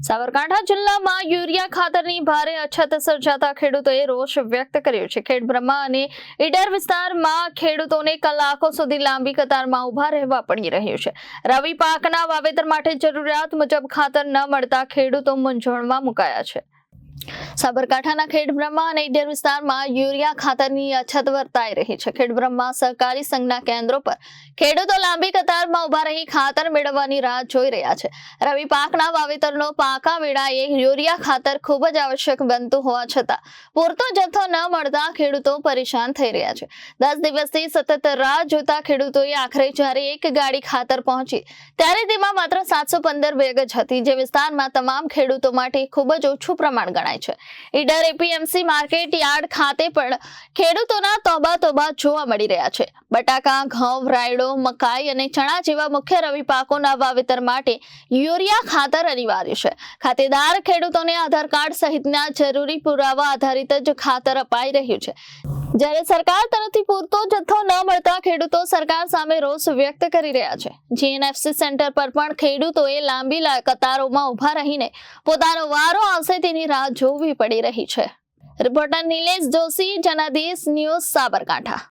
સાબરકાંઠા જિલ્લામાં યુરિયા ખાતરની ભારે અછત સર્જાતા ખેડૂતોએ રોષ વ્યક્ત કર્યો છે। ખેડબ્રહ્મા અને ઈડર વિસ્તારમાં ખેડૂતોને કલાકો સુધી લાંબી કતારમાં ઊભા રહેવા પડી રહ્યું છે। રવિ પાકના વાવેતર માટે જરૂરિયાત મુજબ ખાતર ન મળતા ખેડૂતો મૂંઝવણમાં મુકાયા છે। સાબરકાંઠાના ખેડબ્રહ્મા અને ઈડર વિસ્તારમાં યુરિયા ખાતરની અછત વર્તાઈ રહી છે। ખેડબ્રહ્મા સહકારી સંઘના કેન્દ્રો પર ખેડૂતો લાંબી કતારમાં ઊભા રહી ખાતર મેળવવાની રાહ જોઈ રહ્યા છે। રવિ પાકના વાવેતરનો પાકા વેળાએ યુરિયા ખાતર ખૂબ જ આવશ્યક બનતું હોવા છતાં પૂરતો જથ્થો ન મળતા ખેડૂતો પરેશાન થઈ રહ્યા છે। 10 દિવસથી સતત રાહ જોતા ખેડૂતોએ આખરે જ્યારે એક ગાડી ખાતર પહોંચી ત્યારે તેમાં માત્ર 715 બેગ જ હતી, જે વિસ્તારમાં તમામ ખેડૂતો માટે ખૂબ જ ઓછું પ્રમાણ ગણાય છે। ઈડર એપીએમસી માર્કેટ યાર્ડ ખાતે પણ ખેડૂતોના તોબા જોવા મળી રહ્યા છે। બટાકા, ઘઉં, રાયડો, મકાઈ અને ચણા જેવા મુખ્ય રવિ પાકોના વાવેતર માટે યુરિયા ખાતર અનિવાર્ય છે। ખાતેદાર ખેડૂતોને આધાર કાર્ડ સહિતના જરૂરી પુરાવા આધારિત જ ખાતર અપાઈ રહ્યું છે, જ્યારે સરકાર તરફથી પૂરતો જથ્થો ન મળતા ખેડૂતો સરકાર સામે રોષ વ્યક્ત કરી રહ્યા છે। જીએનએફસી સેન્ટર પર પણ ખેડૂતોએ લાંબી કતારોમાં ઊભા રહીને પોતાનો વારો આવશે તેની રાહ જોવી પડી રહી છે। Reporter Nilesh Joshi, Janadesh news, Sabarkantha.